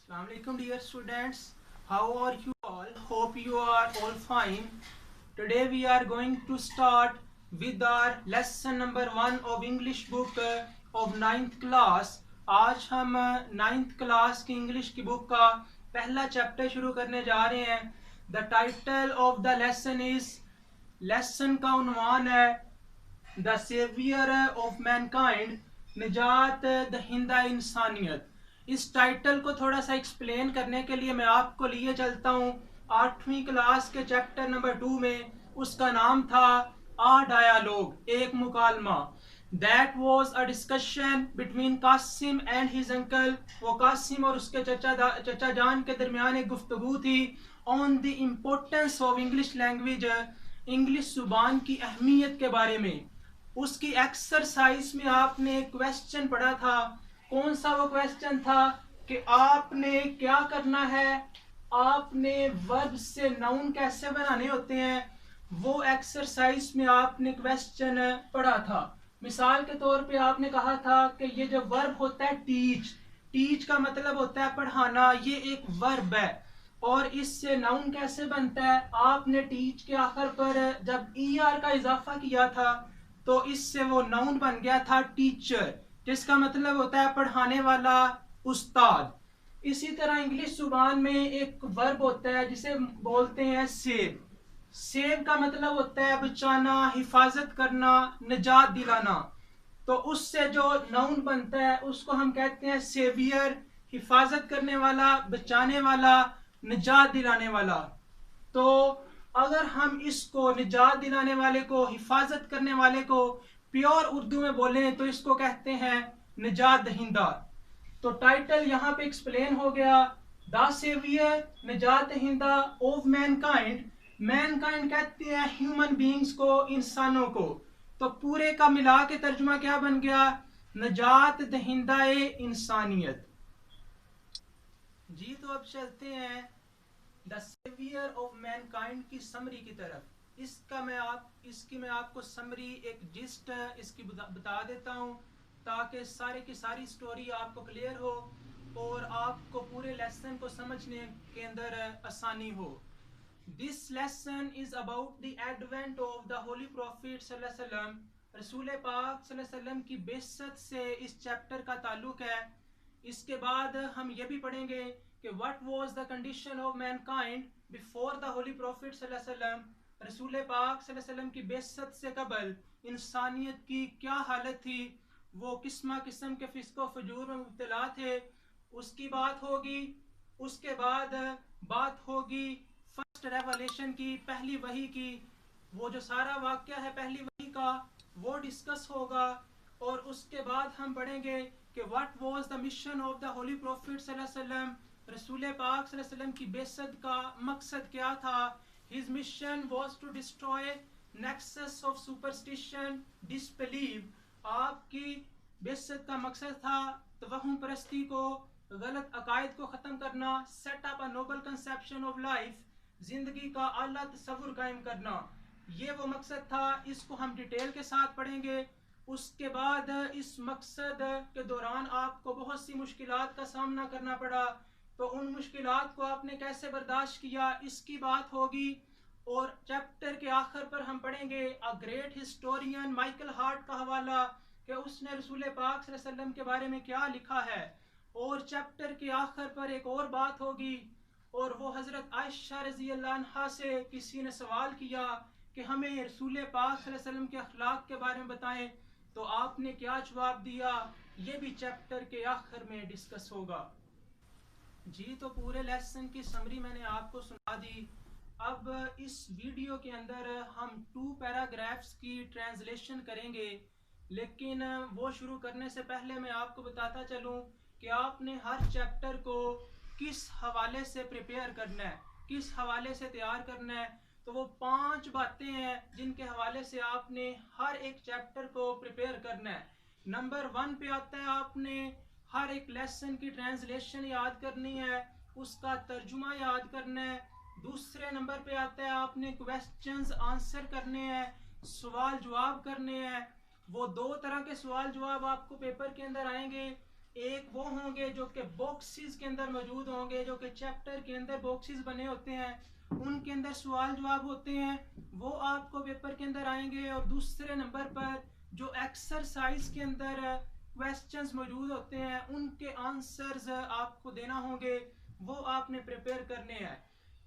Assalamualaikum dear students, how are you all? Hope you are all fine. Today we are going to start with our lesson number 1 of English book of 9th class. आज हम 9th class की English की book का पहला chapter शुरू करने जा रहे हैं. The title of the lesson is, lesson का उन्वान है द सेवियर ऑफ मैनकाइंड, निजात दहिंदा इंसानियत. इस टाइटल को थोड़ा सा एक्सप्लेन करने के लिए मैं आपको लिए चलता हूँ 8वीं क्लास के चैप्टर नंबर 2 में. उसका नाम था आ डायलॉग, एक मुकालमा. That was a discussion between Qasim and his uncle. वो कासिम और उसके चचा जान के दरमियान एक गुफ्तगू थी on the importance of English language, English जुबान की अहमियत के बारे में. उसकी एक्सरसाइज में आपने क्वेश्चन पढ़ा था. कौन सा वो क्वेश्चन था कि आपने क्या करना है, आपने वर्ब से नाउन कैसे बनाने होते हैं. वो एक्सरसाइज में आपने क्वेश्चन पढ़ा था. मिसाल के तौर पे आपने कहा था कि ये जो वर्ब होता है टीच, टीच का मतलब होता है पढ़ाना, ये एक वर्ब है. और इससे नाउन कैसे बनता है, आपने टीच के आखिर पर जब ER का इजाफा किया था तो इससे वो नाउन बन गया था टीचर, जिसका मतलब होता है पढ़ाने वाला, उस्ताद. इसी तरह इंग्लिश जुबान में एक वर्ब होता है जिसे बोलते हैं सेव. सेव का मतलब होता है बचाना, हिफाजत करना, निजात दिलाना. तो उससे जो नाउन बनता है उसको हम कहते हैं सेवियर, हिफाजत करने वाला, बचाने वाला, निजात दिलाने वाला. तो अगर हम इसको निजात दिलाने वाले को, हिफाजत करने वाले को प्योर उर्दू में बोलें तो इसको कहते हैं निजात दहिंदा. तो टाइटल यहाँ पे एक्सप्लेन हो गया, द सेवियर, निजात दहिंदा ऑफ मैनकाइंड. मैनकाइंड कहते हैं ह्यूमन बींग्स को, इंसानों को. तो पूरे का मिला के तर्जुमा क्या बन गया, निजात दहिंदा इंसानियत. जी तो अब चलते हैं द सेवियर ऑफ मैनकाइंड की समरी की तरफ. इसकी मैं आपको समरी, एक जिस्ट इसकी बता देता हूँ ताकि सारे की सारी स्टोरी आपको क्लियर हो और आपको पूरे लेसन को समझने के अंदर आसानी हो. This lesson is about the advent of the holy prophet सल्लल्लाहु अलैहि वसल्लम. रसूल पाक सल्लल्लाहु अलैहि वसल्लम की बेइज्जत से इस चैप्टर का ताल्लुक है. इसके बाद हम ये भी पढ़ेंगे कि what was the condition of Mankind before the holy prophet सल्लल्लाहु अलैहि वसल्लम. रसूल पाक सल्लल्लाहु अलैहि वसल्लम की बेइज्जत से कबल इंसानियत की क्या हालत थी, वो किस्म किस्म के फिस्को फजूर में मुब्तला थे, उसकी बात होगी. उसके बाद बात होगी फर्स्ट रेवलेशन की, पहली वही की. वो जो सारा वाक्य है पहली वही का वो डिस्कस होगा. और उसके बाद हम पढ़ेंगे कि what was the mission of the holy prophet सल्लल्लाहु अलैहि वसल्लम. रसूल पाक सल्लल्लाहु अलैहि वसल्लम की बेइज्जत का मकसद क्या था. His mission was to destroy nexus of superstition, disbelieve. आपकी बेइज्जत का मकसद था तवहुम परस्ती को, गलत अकायद को ख़त्म करना. Set up a Nobel conception of life, जिंदगी का आला तस्वुर कायम करना. ये वो मकसद था. इसको हम डिटेल के साथ पढ़ेंगे. उसके बाद इस मकसद के दौरान आपको बहुत सी मुश्किलात का सामना करना पड़ा, तो उन मुश्किलात को आपने कैसे बर्दाश्त किया इसकी बात होगी. और चैप्टर के आखिर पर हम पढ़ेंगे a great historian Michael Hart का हवाला कि उसने रसूल पाक सल्लल्लाहु अलैहि वसल्लम के बारे में क्या लिखा है. और चैप्टर के आखिर पर एक और बात होगी, और वो हज़रत आयशा रज़ी अल्लाह अन्हा से किसी ने सवाल किया कि हमें रसूल पाक सल्लल्लाहु अलैहि वसल्लम के अखलाक के बारे में बताएं, तो आपने क्या जवाब दिया, ये भी चैप्टर के आखिर में डिस्कस होगा. जी तो पूरे लेसन की समरी मैंने आपको सुना दी. अब इस वीडियो के अंदर हम 2 पैराग्राफ्स की ट्रांसलेशन करेंगे, लेकिन वो शुरू करने से पहले मैं आपको बताता चलूं कि आपने हर चैप्टर को किस हवाले से प्रिपेयर करना है, किस हवाले से तैयार करना है. तो वो 5 बातें हैं जिनके हवाले से आपने हर एक चैप्टर को प्रिपेयर करना है. नंबर 1 पे आता है आपने हर एक लेसन की ट्रांसलेशन याद करनी है, उसका तर्जुमा याद करना है. दूसरे नंबर पे आता है आपने क्वेश्चंस आंसर करने हैं, सवाल जवाब करने हैं. वो 2 तरह के सवाल जवाब आपको पेपर के अंदर आएंगे. एक वो होंगे जो कि बॉक्सेस के अंदर मौजूद होंगे, जो कि चैप्टर के अंदर बॉक्सेस बने होते हैं, उनके अंदर सवाल जवाब होते हैं, वो आपको पेपर के अंदर आएंगे। और दूसरे नंबर पर जो एक्सरसाइज के अंदर क्वेश्चंस मौजूद होते हैं, उनके आंसर्स आपको देना होंगे, वो आपने प्रिपेयर करने हैं।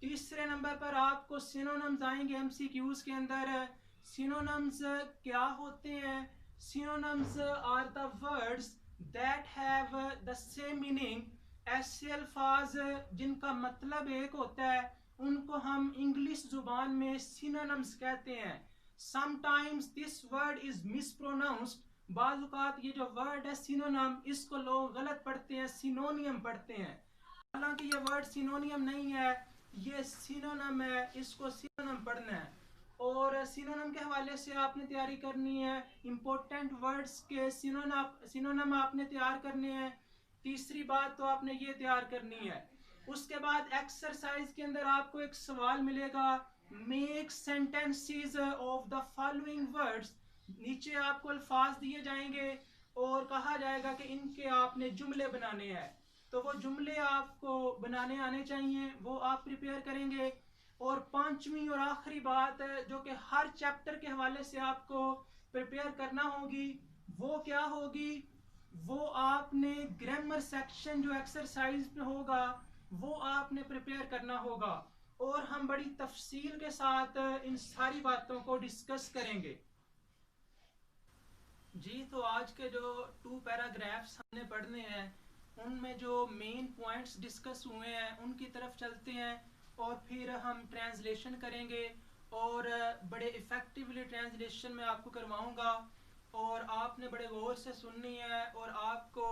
तीसरे नंबर पर आपको सिनोनिम्स आएंगे एमसीक्यूज के अंदर। सिनोनिम्स क्या होते हैं? Synonyms are the words that have the same meaning. ऐसे अल्फाज जिनका मतलब एक होता है, उनको हम इंग्लिश जुबान में सिनोनिम्स कहते हैं। Sometimes this word is mispronounced. बाज़ औक़ात ये जो वर्ड है सिनोनिम, इसको लोग गलत पढ़ते हैं, सिनोनियम पढ़ते हैं। हालांकि ये वर्ड सिनोनियम नहीं है, ये सिनोनिम है, इसको सिनोनिम पढ़ना है। और सिनोनिम के हवाले से आपने तैयारी करनी है, इंपॉर्टेंट वर्ड्स के सिनोनिम आपने तैयार करने हैं। तीसरी बात तो आपने ये तैयार करनी है। उसके बाद एक्सरसाइज के अंदर आपको एक सवाल मिलेगा, make sentences of the following words. नीचे आपको अल्फाज दिए जाएंगे और कहा जाएगा कि इनके आपने जुमले बनाने हैं। तो वो जुमले आपको बनाने आने चाहिए, वो आप प्रिपेयर करेंगे। और पांचवी और आखिरी बात है जो कि हर चैप्टर के हवाले से आपको प्रिपेयर करना होगी, वो क्या होगी? वो आपने ग्रामर सेक्शन जो एक्सरसाइज में होगा, वो आपने प्रिपेयर करना होगा। और हम बड़ी तफसील के साथ इन सारी बातों को डिस्कस करेंगे। जी, तो आज के जो 2 पैराग्राफ्स हमने पढ़ने हैं, उनमें जो मेन पॉइंट्स डिस्कस हुए हैं उनकी तरफ चलते हैं, और फिर हम ट्रांसलेशन करेंगे। और बड़े इफ़ेक्टिवली ट्रांसलेशन में आपको करवाऊंगा, और आपने बड़े गौर से सुननी है, और आपको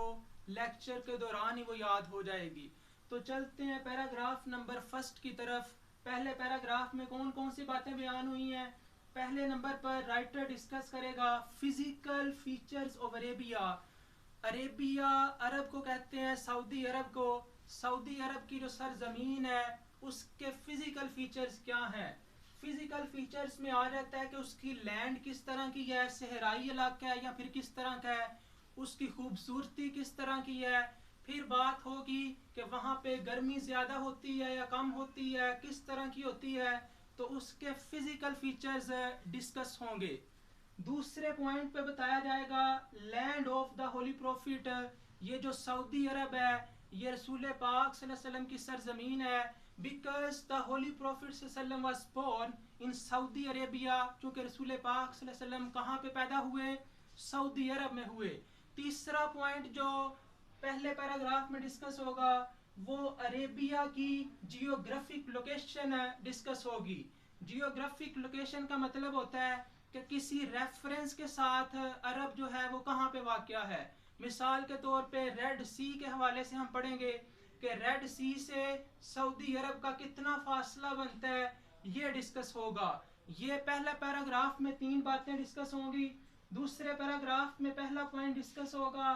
लेक्चर के दौरान ही वो याद हो जाएगी। तो चलते हैं पैराग्राफ नंबर फर्स्ट की तरफ। पहले पैराग्राफ में कौन कौन सी बातें बयान हुई हैं? पहले नंबर पर राइटर डिस्कस करेगा physical features of Arabia. Arabia Arab को कहते हैं, सऊदी अरब को। सऊदी अरब की जो सरजमीन है, उसके फिजिकल फीचर्स क्या हैं? फिजिकल फीचर्स में आ जाता है कि उसकी लैंड किस तरह की है, सहराई इलाका है या फिर किस तरह का है, उसकी खूबसूरती किस तरह की है। फिर बात होगी कि वहाँ पे गर्मी ज़्यादा होती है या कम होती है, किस तरह की होती है, तो उसके फिजिकल फीचर्स डिस्कस होंगे। दूसरे पॉइंट पे बताया जाएगा land of the holy prophet. ये जो सऊदी अरब है, ये रसूल पाक सल्लल्लाहु अलैहि वसल्लम की सरजमीन है। बिकॉज द होली प्रॉफिट सल्लल्लाहु अलैहि वसल्लम was born in Saudi Arabia, क्योंकि रसूल पाक सल्लल्लाहु अलैहि वसल्लम कहाँ पे पैदा हुए? सऊदी अरब में हुए। तीसरा पॉइंट जो पहले पैराग्राफ में डिस्कस होगा, वो अरेबिया की जियोग्राफिक लोकेशन डिस्कस होगी। जियोग्राफिक लोकेशन का मतलब होता है कि किसी रेफरेंस के साथ अरब जो है वो कहाँ पे वाक़या है। मिसाल के तौर पे रेड सी के हवाले से हम पढ़ेंगे कि रेड सी से सऊदी अरब का कितना फासला बनता है, ये डिस्कस होगा। ये पहला पैराग्राफ में 3 बातें डिस्कस होंगी। दूसरे पैराग्राफ में पहला पॉइंट डिस्कस होगा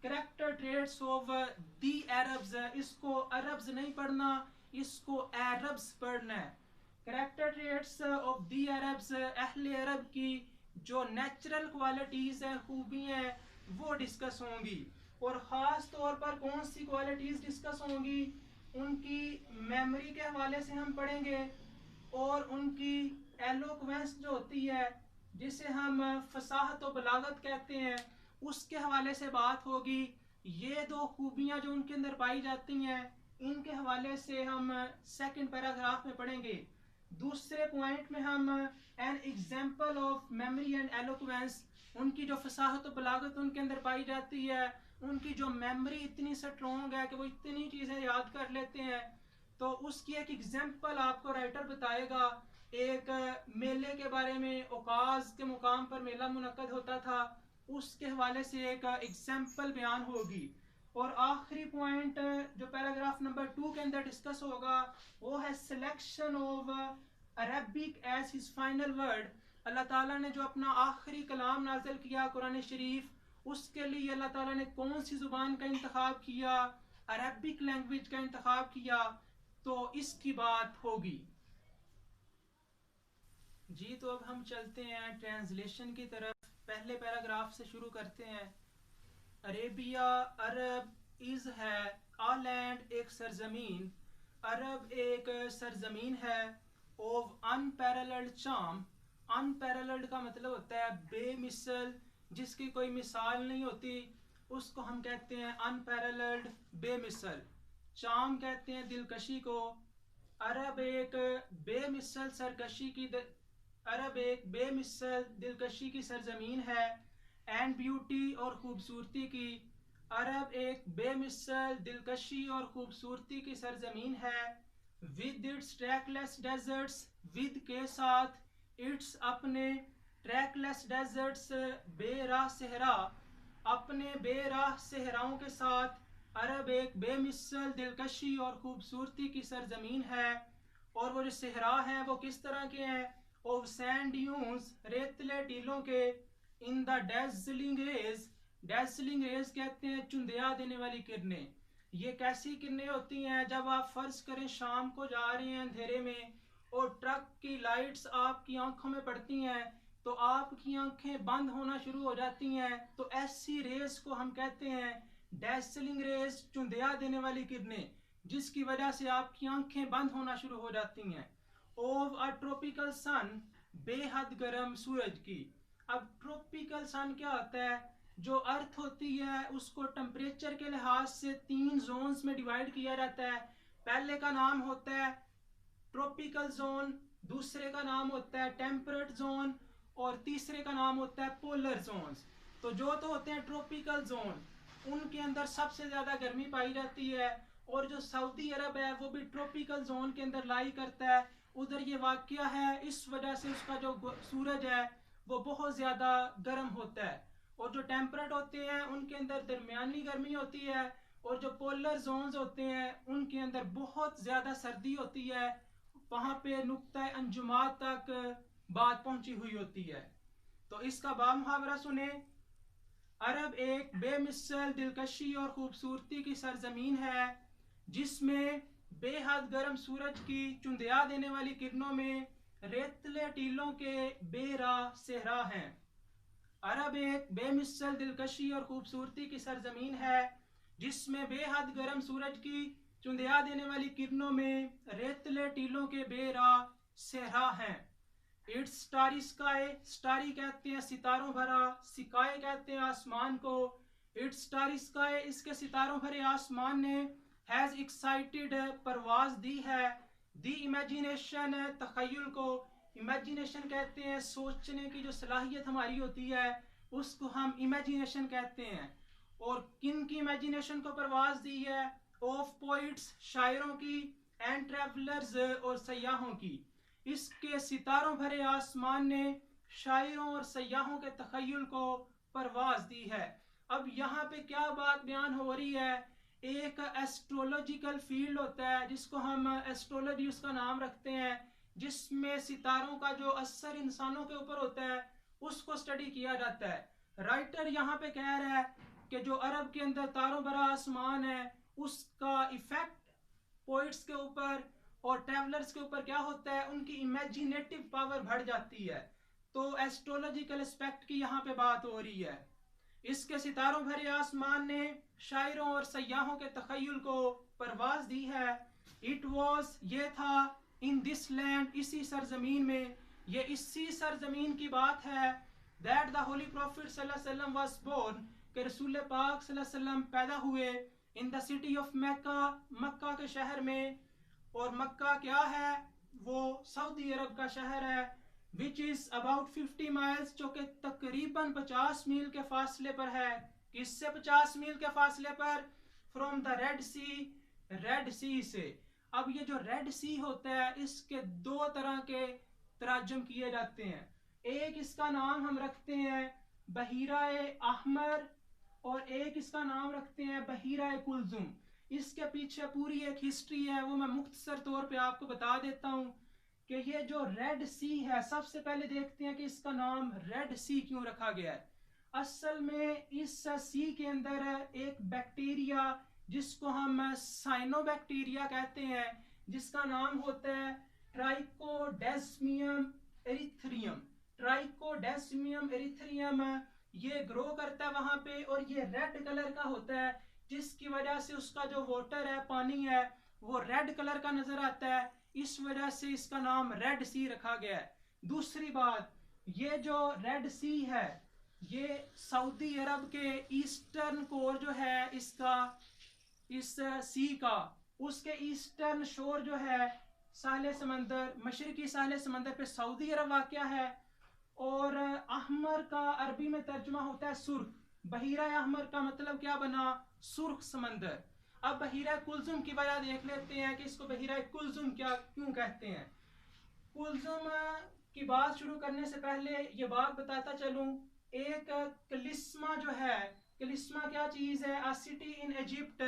character traits of the Arabs. इसको अरब्स नहीं पढ़ना, इसको अरब्स पढ़ना है। Character traits of the Arabs, अहले अरब की जो नेचुरल क्वालिटीज़ हैं, खूबियाँ हैं, वो डिस्कस होंगी। और ख़ास तौर पर कौन सी क्वालिटीज़ डिस्कस होंगी? उनकी मेमोरी के हवाले से हम पढ़ेंगे, और उनकी एलोक्वेंस जो होती है, जिसे हम फसाहत व बलागत कहते हैं, उसके हवाले से बात होगी। ये 2 खूबियाँ जो उनके अंदर पाई जाती हैं, इनके हवाले से हम सेकंड पैराग्राफ में पढ़ेंगे। दूसरे पॉइंट में हम an example of memory and eloquence, उनकी जो फसाहत व बलागत उनके अंदर पाई जाती है, उनकी जो मेमोरी इतनी स्ट्रॉन्ग है कि वो इतनी चीज़ें याद कर लेते हैं, तो उसकी एक एग्जाम्पल आपको राइटर बताएगा। एक मेले के बारे में, ओकाज के मुकाम पर मेला मुनक्कद होता था, उसके हवाले से एक एग्जाम्पल बयान होगी। और आखिरी पॉइंट जो पैराग्राफ नंबर 2 के अंदर डिस्कस होगा, वो है selection of Arabic as his final word. Allah ताला ने जो अपना आखिरी कलाम नाजिल किया कुरान शरीफ, उसके लिए अल्लाह ताला ने कौन सी ज़ुबान का इंतखाब किया? अरबिक लैंग्वेज का इंतखाब किया। तो इसकी बात होगी। जी, तो अब हम चलते हैं ट्रांसलेशन की तरफ। पहले पैराग्राफ से शुरू करते हैं। अरेबिया अरब इज है आ लैंड एक सरजमीन, अरब एक सरजमीन है, ऑफ अनपैरेलल्ड चार्म। अनपैरेलल्ड का मतलब होता है बेमिसल, जिसकी कोई मिसाल नहीं होती, उसको हम कहते हैं अनपैरेलल्ड, बेमिसल। चार्म कहते हैं दिलकशी को। अरब एक बेमिसल सरकशी की अरब एक बेमिसल दिलकशी की सरजमीन है, एंड ब्यूटी और खूबसूरती की। अरब एक बेमिसल दिलकशी और खूबसूरती की सरजमीन है, with its trackless deserts, with के साथ, इट्स अपने, ट्रैकलेस डेजर्ट्स बेराह सहरा, अपने बेराह सहराओं के साथ। अरब एक बेमिसल दिलकशी और खूबसूरती की सरजमीन है, और वो जो सहरा है वो किस तरह के हैं, ऑफ सैंड ड्यून्स, रेतले टीलों के, in the dazzling rays, dazzling rays कहते हैं चुंधिया देने वाली किरणें। ये कैसी किरणें होती हैं, जब आप फर्ज करें शाम को जा रहे हैं अंधेरे में और ट्रक की लाइट्स आपकी आंखों में पड़ती हैं तो आपकी आंखें बंद होना शुरू हो जाती हैं, तो ऐसी रेस को हम कहते हैं डैसलिंग रेस, चुंधिया देने वाली किरणें, जिसकी वजह से आपकी आंखें बंद होना शुरू हो जाती हैं। ऑफ अ ट्रॉपिकल सन, बेहद गर्म सूरज की। अब ट्रॉपिकल सन क्या होता है, जो अर्थ होती है उसको टेम्परेचर के लिहाज से 3 जोन्स में डिवाइड किया जाता है। पहले का नाम होता है ट्रॉपिकल जोन, दूसरे का नाम होता है टेम्परेट जोन, और तीसरे का नाम होता है पोलर जोन्स। तो जो तो होते हैं ट्रॉपिकल जोन, उनके अंदर सबसे ज़्यादा गर्मी पाई जाती है, और जो सऊदी अरब है वो भी ट्रॉपिकल जोन के अंदर लाई करता है। उधर ये वाक़या है, इस वजह से उसका जो सूरज है वो बहुत ज़्यादा गर्म होता है। और जो टेम्परेट होते हैं उनके अंदर दरमियानी गर्मी होती है, और जो पोलर जोन्स होते हैं उनके अंदर बहुत ज़्यादा सर्दी होती है, वहाँ पे नुक्ता अंजुमात तक बात पहुंची हुई होती है। तो इसका बामुहावरा सुने। अरब एक बेमिसल दिलकशी और खूबसूरती की सरजमीन है, जिसमें बेहद गर्म सूरज की चुंधिया देने वाली किरणों में रेतले टीलों के बेरा सहरा हैं। अरब एक बेमिसल दिलकशी और खूबसूरती की सरजमीन है, जिसमें बेहद गर्म सूरज की चुंधिया देने वाली किरणों में रेतले टीलों के बेरा सहरा हैं। इट्स स्टारी स्काई, स्टारी कहते हैं सितारों भरा, स्काई कहते हैं आसमान को। इट्स स्टारी स्काई, इसके सितारों भरे आसमान ने, हैज एक्साइटेड परवाज दी है, दी इमेजिनेशन तखय्युल को। इमेजिनेशन कहते हैं सोचने की जो सलाहियत हमारी होती है उसको हम इमेजिनेशन कहते हैं। और किन की इमेजिनेशन को परवाज दी है, ऑफ पोइट्स, शायरों की, एंड ट्रैवलर्स, और सयाहों की। इसके सितारों भरे आसमान ने शायरों और सयाहों के तखय्युल को परवाज दी है। अब यहाँ पे क्या बात बयान हो रही है, एक एस्ट्रोलॉजिकल फील्ड होता है जिसको हम एस्ट्रोलॉजी उसका नाम रखते हैं, जिसमें सितारों का जो असर इंसानों के ऊपर होता है उसको स्टडी किया जाता है। राइटर यहाँ पे कह रहा है कि जो अरब के अंदर तारों भरा आसमान है उसका इफेक्ट पोइट्स के ऊपर और ट्रैवलर्स के ऊपर क्या होता है, उनकी इमेजिनेटिव पावर बढ़ जाती है। तो एस्ट्रोलॉजिकल एस्पेक्ट की यहाँ पे बात हो रही है। इसके सितारों भरे आसमान ने शायरों और सयाहों के तखय्युल को परवाज दी है। इट वॉज, ये था, इन दिस लैंड, इसी सरजमीन में, ये इसी सरजमीन की बात है, दैट द होली प्रॉफिट सल्लल्लाहु अलैहि वसल्लम वाज बोर्न, कि रसूल पाक सल्लल्लाहु अलैहि वसल्लम पैदा हुए, इन द सिटी ऑफ मक्का, मक्का के शहर में। और मक्का क्या है, वो सऊदी अरब का शहर है, विच इज अबाउट 50 माइल्स, जो कि तकरीबन 50 मील के फासले पर है। किससे 50 मील के फासले पर, from the Red Sea, Red Sea से। अब ये जो रेड सी होता है इसके दो तरह के तराजुम किए जाते हैं। एक इसका नाम हम रखते हैं बहीरा अहमर, और एक इसका नाम रखते हैं बहीरा कुलजुम। इसके पीछे पूरी एक हिस्ट्री है, वो मैं मुख्तसर तौर पे आपको बता देता हूँ कि ये जो रेड सी है, सबसे पहले देखते हैं कि इसका नाम रेड सी क्यों रखा गया है। असल में इस सी के अंदर एक बैक्टीरिया जिसको हम साइनोबैक्टीरिया कहते हैं, जिसका नाम होता है ट्राइकोडेस्मियम एरिथ्रियम। ट्राइकोडेस्मियम एरिथ्रियम, ये ग्रो करता है वहां पे, और ये रेड कलर का होता है, जिसकी वजह से उसका जो वाटर है, पानी है, वो रेड कलर का नजर आता है। इस वजह से इसका नाम रेड सी रखा गया है। दूसरी बात, ये जो रेड सी है, ये सऊदी अरब के ईस्टर्न कोर जो है इसका, इस सी का, उसके ईस्टर्न शोर जो है, साहले समंदर, मशरकी साहले समंदर पे सऊदी अरब वाक़या है। और अहमर का अरबी में तर्जुमा होता है सुर्ख। बहीरा अहमर का मतलब क्या बना? सुर्ख समंदर। अब बहीरा कुलजुम की वजह देख लेते हैं कि इसको बहीरा कुलजुम क्या क्यों कहते हैं। कुलजुम की बात शुरू करने से पहले ये बात बताता चलूं, एक कलिस्मा जो है, कलिस्मा क्या चीज है? आ सिटी इन इजिप्ट,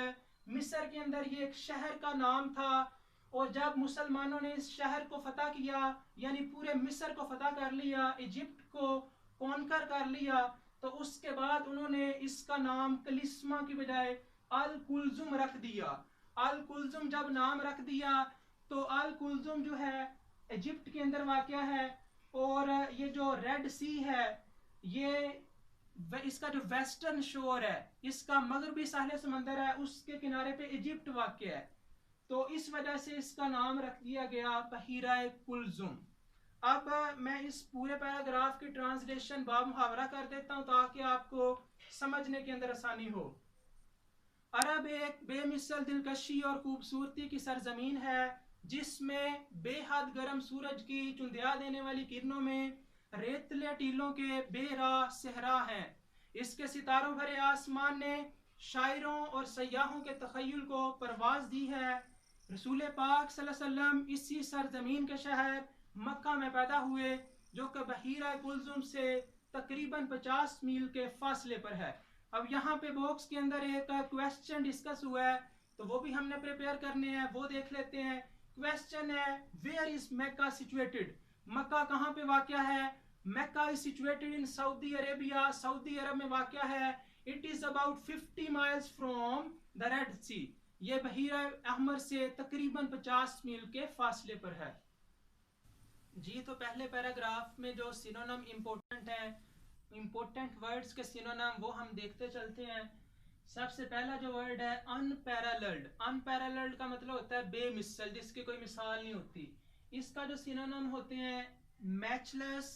मिस्र के अंदर ये एक शहर का नाम था। और जब मुसलमानों ने इस शहर को फतह किया, यानी पूरे मिस्र को फतह कर लिया, इजिप्ट को कॉन्कर कर लिया, तो उसके बाद उन्होंने इसका नाम कलिस्मा की बजाय अल कुलजुम रख दिया। अल कुलजुम जब नाम रख दिया, तो अल कुलजुम जो है इजिप्ट के अंदर वाक़या है। और ये जो रेड सी है, ये इसका जो वेस्टर्न शोर है, इसका मगरबी साहले समंदर है, उसके किनारे पे इजिप्ट वाक़या है। तो इस वजह से इसका नाम रख दिया गया बहीरा कुलजुम। अब मैं इस पूरे पैराग्राफ की ट्रांसलेशन बामुहावरा कर देता हूं ताकि आपको समझने के अंदर आसानी हो। अरब एक बेमिसल दिलकशी और खूबसूरती की सरजमीन है, जिसमें बेहद गर्म सूरज की चुंधिया देने वाली किरणों में रेतले टीलों के बेराह सहरा हैं। इसके सितारों भरे आसमान ने शायरों और सयाहों के तखय्युल को परवाज दी है। रसूल पाक सल्लल्लाहु अलैहि वसल्लम इसी सरजमीन के शहर मक्का में पैदा हुए, जो कि बहीरा कुलजुम से तकरीबन 50 मील के फासले पर है। अब यहाँ पे बॉक्स के अंदर एक क्वेश्चन डिस्कस हुआ है, तो वो भी हमने प्रिपेयर करने हैं, वो देख लेते हैं। क्वेश्चन है, where is Mecca situated? Mecca कहाँ पे वाक़या है? Mecca is situated in Saudi Arabia, Saudi Arab में वाक़या है। It is about 50 miles from the Red Sea, ये बहीरा अहमर से तकरीबन 50 मील के फासले पर है। जी, तो पहले पैराग्राफ में जो सिनोनिम इम्पोर्टेंट है, इम्पोर्टेंट वर्ड्स के सिनोनिम वो हम देखते चलते हैं। सबसे पहला जो वर्ड है अनपैरेलल्ड। अनपैरेलल्ड का मतलब होता है बेमिसल, जिसकी कोई मिसाल नहीं होती। इसका जो सिनोनिम होते हैं मैचलेस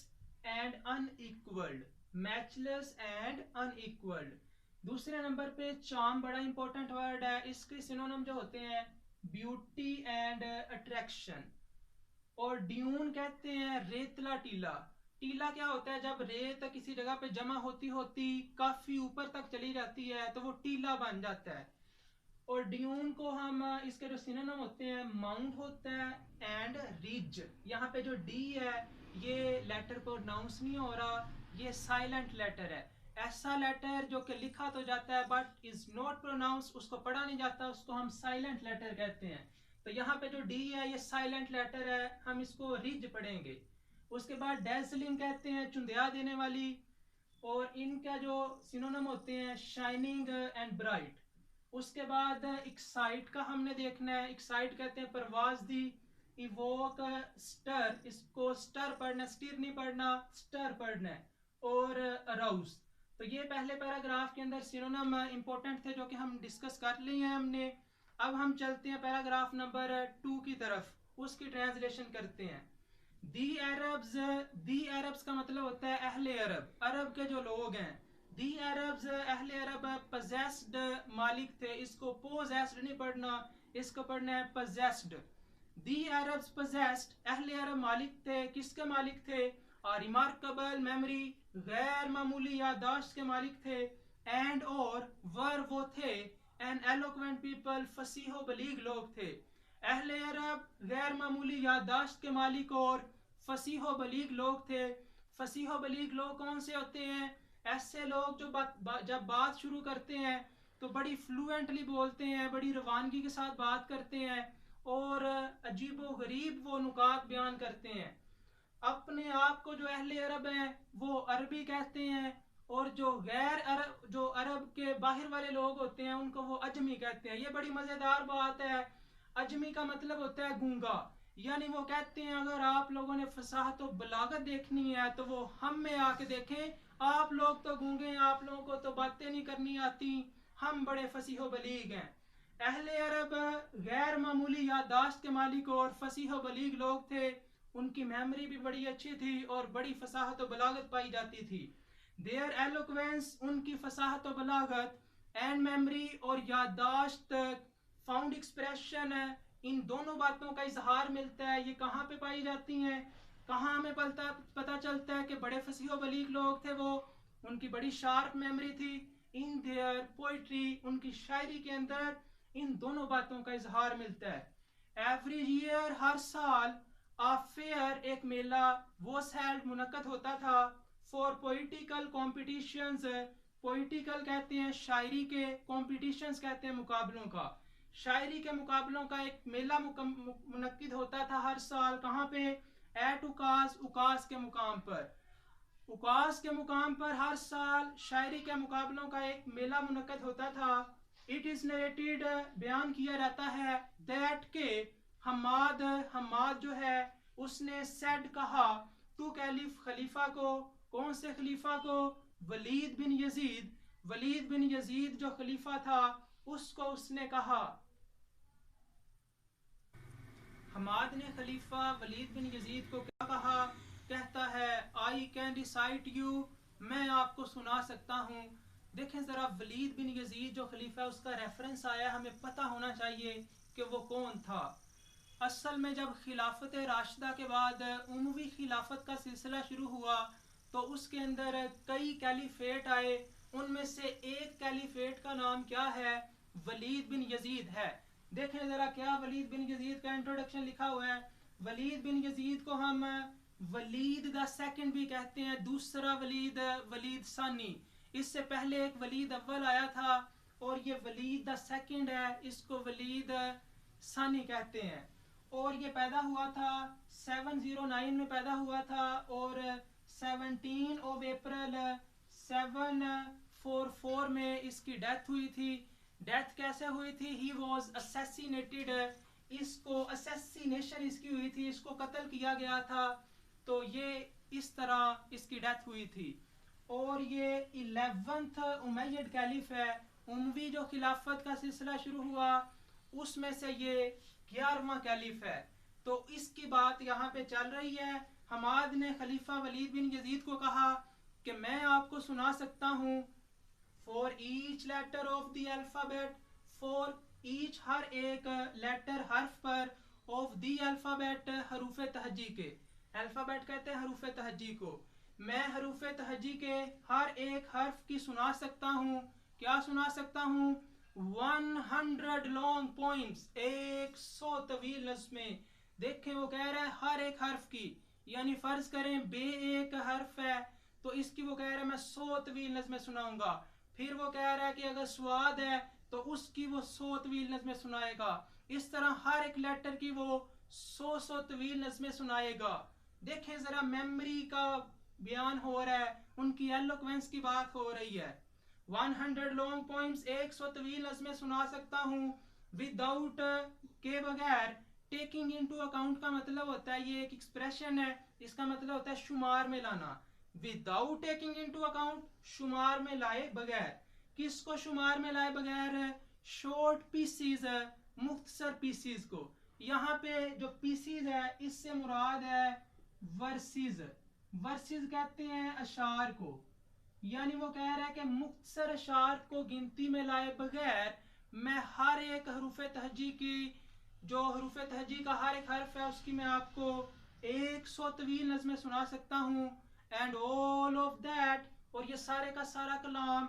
एंड अनइक्वल्ड, मैचलेस एंड अनइक्वल्ड। दूसरे नंबर पे चार्म बड़ा इंपॉर्टेंट वर्ड है, इसके सिनोनिम जो होते हैं ब्यूटी एंड अट्रैक्शन। और ड्यून कहते हैं रेतला टीला। टीला क्या होता है? जब रेत किसी जगह पे जमा होती होती काफी ऊपर तक चली जाती है तो वो टीला बन जाता है। और ड्यून को हम, इसके जो सिनोनिम होते हैं माउंट होता है एंड रिज। यहाँ पे जो डी है ये लेटर प्रोनाउंस नहीं हो रहा, ये साइलेंट लेटर है। ऐसा लेटर जो कि लिखा तो जाता है बट इज नॉट प्रोनाउंस, उसको पढ़ा नहीं जाता, उसको हम साइलेंट लेटर कहते हैं। तो यहाँ पे जो डी है ये साइलेंट लेटर है, हम इसको रिज पढ़ेंगे। उसके बाद डेजलिंग कहते हैं चुंधिया देने वाली। और इनका जो सिनोनिम होते हैं शाइनिंग एंड ब्राइट। उसके बाद एक्साइट का हमने देखना है। एक्साइट कहते हैं परवाज दी। इवोक स्टर, इसको स्टर पढ़ना, स्टीर नहीं पढ़ना, स्टर पढ़ना है। और अराउज। तो ये पहले पैराग्राफ के अंदर सिनोनिम इंपॉर्टेंट थे जो कि हम डिस्कस कर लिए हैं हमने। अब हम चलते हैं पैराग्राफ नंबर 2 की तरफ, उसकी ट्रांसलेशन करते हैं। दी अरब्स, दी अरब्स का मतलब होता है अहले अरब, अरब के जो लोग हैं। दी अरब्स, अहले अरब पजेस्ड मालिक थे, इसको पोजेस्ड नहीं पढ़ना, इसको पढ़ना है पजेस्ड। दी अरब्स पजेस्ड, अहले अरब मालिक थे, किसके मालिक थे? रिमार्केबल मेमोरी, गैर मामूली याददाश्त के मालिक थे। एंड और वर वो थे एन एलोक्वेंट पीपल, फसीहो बलीग लोग थे। अहले अरब गैर मामूली याददाश्त के मालिक और फसीहो बलीग लोग थे। फसीहो बलीग लोग कौन से होते हैं? ऐसे लोग जो जब बात शुरू करते हैं तो बड़ी फ्लुएंटली बोलते हैं, बड़ी रवानगी के साथ बात करते हैं और अजीबो गरीब वो नुकात बयान करते हैं। अपने आप को जो अहले अरब हैं वो अरबी कहते हैं, और जो गैर अरब, जो अरब के बाहर वाले लोग होते हैं उनको वो अजमी कहते हैं। ये बड़ी मजेदार बात है। अजमी का मतलब होता है गूंगा, यानी वो कहते हैं अगर आप लोगों ने फसाहत और बलागत देखनी है तो वो हम में आके देखें, आप लोग तो गूंगे हैं, आप लोगों को तो बातें नहीं करनी आती, हम बड़े फसीह बलीग हैं। अहले अरब गैर मामूली याददाश्त के मालिक और फसीह बलीग लोग थे। उनकी मेमोरी भी बड़ी अच्छी थी और बड़ी फसाहत और बलागत पाई जाती थी। देयर एलोक्वेंस, उनकी फसाहत और बलागत, एंड मेमोरी और याददाश्त, फाउंड एक्सप्रेशन, इन दोनों बातों का इजहार मिलता है। ये कहाँ पे पाई जाती हैं, कहाँ हमें पता चलता है कि बड़े फसीह बलीग लोग थे वो, उनकी बड़ी शार्प मेमोरी थी। इन देयर पोइट्री, उनकी शायरी के अंदर इन दोनों बातों का इजहार मिलता है। एवरी ईयर, हर साल, आ फेयर, एक मेला, वो हेल्ड, मुनक्कद होता था, फॉर पोइटिकल कॉम्पिटिशंस, पोइटिकल कहते हैं शायरी के, कॉम्पिटिशंस कहते हैं मुकाबलों का, शायरी के मुकाबलों का एक मेला मुनक्किद होता था हर साल। कहाँ पे? एट उकास, उकास के मुकाम पर। उकास के मुकाम पर हर साल शायरी के मुकाबलों का एक मेला मुनक्कद होता था। इट इज नरेटेड, बयान किया जाता है, दैट के हमाद, हमाद जो है उसने सेड, कहा, टू कैलिफ, खलीफा को, कौन से खलीफा को? वलीद बिन यजीद, वलीद बिन यजीद जो खलीफा था उसको उसने कहा। हमाद ने खलीफा वलीद बिन यजीद को क्या कहा? कहता है, आई कैन रिसाइट यू, मैं आपको सुना सकता हूँ। देखें ज़रा, वलीद बिन यजीद जो खलीफा उसका रेफरेंस आया, हमें पता होना चाहिए कि वो कौन था। असल में जब खिलाफत राशिदा के बाद उमवी खिलाफत का सिलसिला शुरू हुआ तो उसके अंदर कई कैलिफेट आए। उनमें से एक कैलिफेट का नाम क्या है? वलीद बिन यजीद है। देखें ज़रा क्या वलीद बिन यजीद का इंट्रोडक्शन लिखा हुआ है। वलीद बिन यजीद को हम वलीद द सेकंड भी कहते हैं, दूसरा वलीद, वलीद सानी। इससे पहले एक वलीद अव्वल आया था और ये वलीद द सेकंड है, इसको वलीद सानी कहते हैं। और ये पैदा हुआ था 709 में पैदा हुआ था और 17 ऑफ अप्रैल 744 में इसकी डेथ हुई थी। डेथ कैसे हुई थी? ही वॉज असैसिनेटेड, इसको असैसिनेशन इसकी हुई थी, इसको कत्ल किया गया था। तो ये इस तरह इसकी डेथ हुई थी। और ये 11th उमैयद कैलिफ है। उमवी जो खिलाफत का सिलसिला शुरू हुआ उसमें से ये 11वां कैलिफ है। तो इसकी बात यहाँ पे चल रही है। हमाद ने खलीफा वलीद बिन यजीद को कहा कि मैं आपको सुना सकता हूँ, for each letter of the alphabet, for each, हर एक लेटर, हर्फ पर, ऑफ द अल्फाबेट, हरूफ तहजी के, अल्फाबेट कहते हैं हरूफ तहजी को, मैं हरूफ तहजी के हर एक हर्फ की सुना सकता हूँ। क्या सुना सकता हूँ? 100 लॉन्ग पॉइंट्स, 100 तवील नज़्में। देखें वो कह रहा है हर एक हर्फ की, यानी फर्ज करें बे एक हर्फ है तो इसकी वो कह रहा है मैं 100 तवील नज़्में सुनाऊंगा। फिर वो कह रहा है कि अगर स्वाद है तो उसकी वो 100 तवील नज़्में सुनाएगा। इस तरह हर एक लेटर की वो 100 तवील नज़्में सुनाएगा। देखें जरा मेमोरी का बयान हो रहा है, उनकी एलोक्वेंस की बात हो रही है। 100 लॉन्ग पॉइंट्स, 100 तवील नज़्में सुना सकता हूँ, विदाउट, के बगैर, टेकिंग इनटू अकाउंट का मतलब होता है, ये एक एक्सप्रेशन है, इसका मतलब होता है शुमार में लाना। विदाउट टेकिंग इनटू अकाउंट, शुमार में लाए बगैर। किसको शुमार में लाए बगैर? शॉर्ट पीसीज, मुख्तसर पीसीज को। यहाँ पे जो पीसीज है इससे मुराद है वर्सेस। वर्सेस कहते हैं अशार को, यानी वो कह रहा है कि मुख्तसर अशार को गिनती में लाए बगैर मैं हर एक हरूफ तहजी की, जो हरूफ तहजी का हर एक हर्फ है उसकी मैं आपको 100 तवील नज़्में सुना सकता हूँ। एंड ऑल ऑफ दैट, और ये सारे का सारा कलाम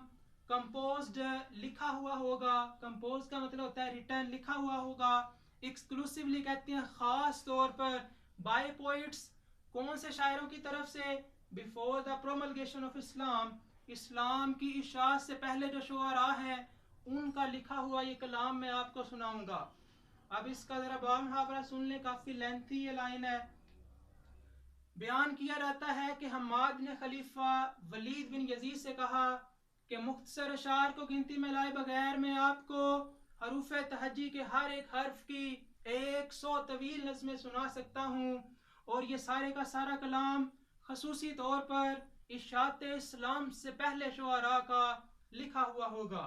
कंपोज्ड, लिखा हुआ होगा। कंपोज का मतलब होता है रिटर्न, लिखा हुआ होगा। एक्सक्लूसिवली कहते हैं खास तौर पर, बाय पोइट्स, कौन से शायरों की तरफ से? बिफोर द प्रोमलगेशन ऑफ इस्लाम, इस्लाम की इशाअत से पहले जो शुआरा हैं उनका लिखा हुआ ये कलाम मैं आपको सुनाऊंगा। अब इसका जरा बाब मुहावरा सुन ले, काफी लेंथी ये लाइन है। बयान किया जाता है कि हमाद ने खलीफा वलीद बिन यजीद से कहा कि मुख्तसर अशार को गिनती में लाए बगैर मैं आपको हरूफ तहजी के हर एक हर्फ की 100 तवील नज़्में सुना सकता हूँ। और ये सारे का सारा कलाम खसूसी तौर पर इशात इस्लाम से पहले शुआरा का लिखा हुआ होगा।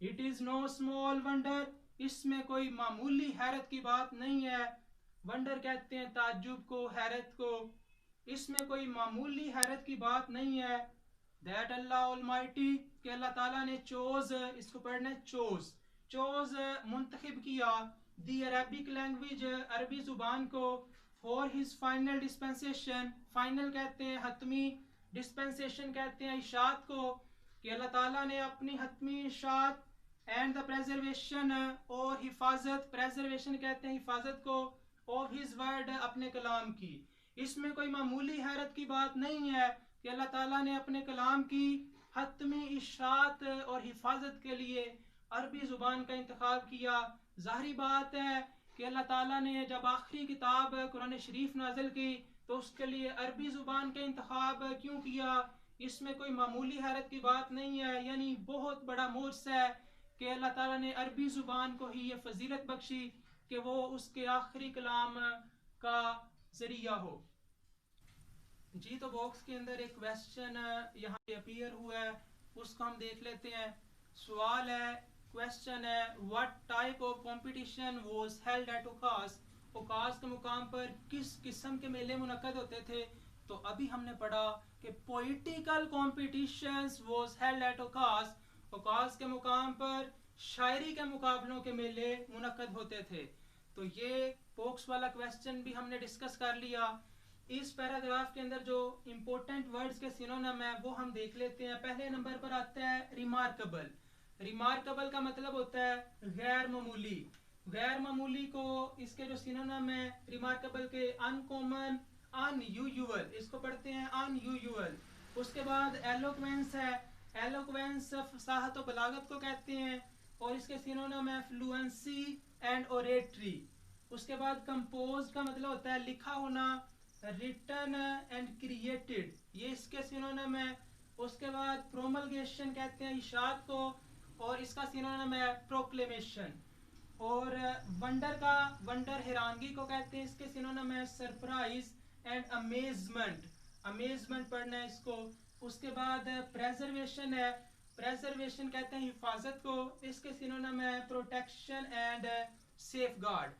It is know small wonder, इसमें कोई मामूली हैरत की बात नहीं है। वंडर कहते हैं ताज्जुब को, हैरत को। इसमें कोई मामूली हैरत की बात नहीं है। दैट अल्लाह ऑलमाइटी, कि अल्लाह ताला ने चोज, इसको पढ़ना चोज मुंतखब किया दी अरबिक लैंग्वेज, अरबी जुबान को, for his final dispensation, final कहते हैं हतमी, डिस्पेंसेशन कहते हैं इशात को, कि अल्लाह ताला ने अपनी हतमी इशात एंड द प्रेजर्वेशन, और हिफाजत, प्रेजर्वेशन कहते हैं हिफाजत को, ऑफ हिज वर्ड, अपने कलाम की। इसमें कोई मामूली हैरत की बात नहीं है कि अल्लाह ताला ने अपने कलाम की हतमी इशात और हिफाजत के लिए अरबी ज़ुबान का इंतखाब किया। ज़ाहिरी बात है कि अल्लाह ताला ने जब आखिरी किताब कुरान शरीफ नाजिल की तो उसके लिए अरबी ज़ुबान का इंतखाब क्यों किया? इसमें कोई मामूली हैरत की बात नहीं है, यानी बहुत बड़ा मोर्स है कि अल्लाह ताला ने अरबी ज़ुबान को ही ये फजीलत बख्शी कि वो उसके आखिरी कलाम का जरिया हो। जी, तो बॉक्स के अंदर एक क्वेश्चन यहाँ पे अपीयर हुआ है, उसको हम देख लेते हैं। सवाल है, क्वेश्चन है, what type of competition was held at Ukaz, Ukaz के मुकाम पर किस किस्म के मेले मुनक्कद होते थे? तो अभी हमने पढ़ा कि poetical competitions was held at Ukaz, Ukaz के मुकाम पर शायरी के मुकाबलों के मेले मुनक्कद होते थे। तो ये बॉक्स वाला क्वेश्चन भी हमने डिस्कस कर लिया। इस पैराग्राफ के अंदर जो इंपॉर्टेंट वर्ड्स के सिनोनिम है वो हम देख लेते हैं। पहले नंबर पर आता है रिमार्केबल। रिमार्केबल का मतलब होता है गैर मामूली। गैर मामूली को इसके जो सिनोनिम है रिमार्केबल के, अनकॉमन, अनयूजुअल, इसको पढ़ते हैं अनयूजुअल। उसके बाद एलोक्वेंस है, एलोक्वेंस फसाहत और बलागत को कहते हैं, और इसके सिनोनिम है फ्लुएंसी एंड ओरेटरी। उसके बाद कंपोज का मतलब होता है लिखा होना, रिटन एंड क्रिएटेड, ये इसके सिनोनिम है। उसके बाद प्रोमलगेशन कहते हैं इशात को, और इसका सिनोनिम है प्रोक्लेमेशन। और वंडर का, वंडर हैरानगी को कहते हैं, इसके सिनोनिम है सरप्राइज एंड अमेजमेंट, अमेजमेंट पढ़ना है इसको। उसके बाद प्रेजर्वेशन है, प्रेजर्वेशन कहते हैं हिफाजत को, इसके सिनोनिम है प्रोटेक्शन एंड सेफगार्ड।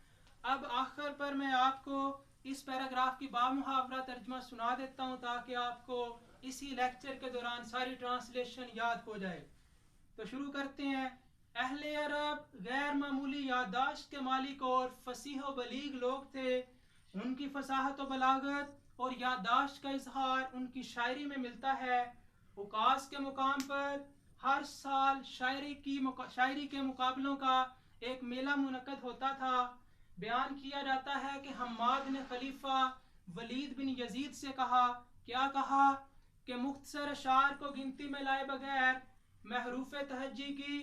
अब आखिर पर मैं आपको इस पैराग्राफ की बामुहावरा तर्जमा सुना देता हूँ ताकि आपको इसी लेक्चर के दौरान सारी ट्रांसलेशन याद हो जाए। तो शुरू करते हैं। अहले अरब गैर मामूली याददाश्त के मालिक और फसीह व बलीग लोग थे। उनकी फसाहत व बलागत और याददाश्त का इजहार उनकी शायरी में मिलता है। उकास के मुकाम पर हर साल शायरी के मुकाबलों का एक मेला मुनक्कद होता था। बयान किया जाता है कि हम्माद ने खलीफा वलीद बिन यजीद से कहा, क्या कहा? कि मुख्तसर अशार को गिनती में लाए बगैर महरूफ तहज्जी की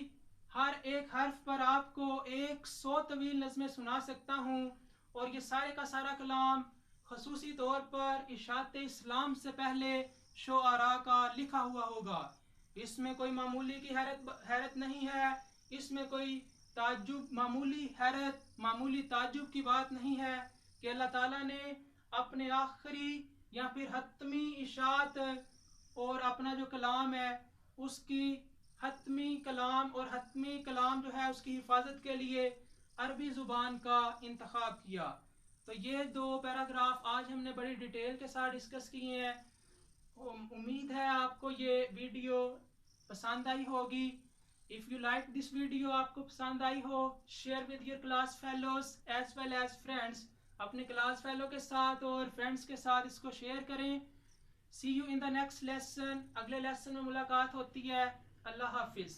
हर एक हर्फ पर आपको 100 तवील नज़में सुना सकता हूँ, और ये सारे का सारा कलाम खसूसी तौर पर इशात इस्लाम से पहले शुआरा का लिखा हुआ होगा। इसमें कोई मामूली की हैरत नहीं है, इसमें कोई ताज्जुब, मामूली हैरत, मामूली ताज्जुब की बात नहीं है कि अल्लाह ताला ने अपने आखिरी या फिर हतमी इशात और अपना जो कलाम है उसकी हतमी कलाम, और हतमी कलाम जो है उसकी हिफाजत के लिए अरबी ज़ुबान का इंतखाब किया। तो ये दो पैराग्राफ आज हमने बड़ी डिटेल के साथ डिस्कस किए हैं। उम्मीद है आपको ये वीडियो पसंद आई होगी। If you like this video, आपको पसंद आई हो, share with your class fellows as well as friends, अपने क्लास फेलो के साथ और फ्रेंड्स के साथ इसको शेयर करें। See you in the next lesson, अगले लेसन में मुलाकात होती है। अल्लाह हाफिज़।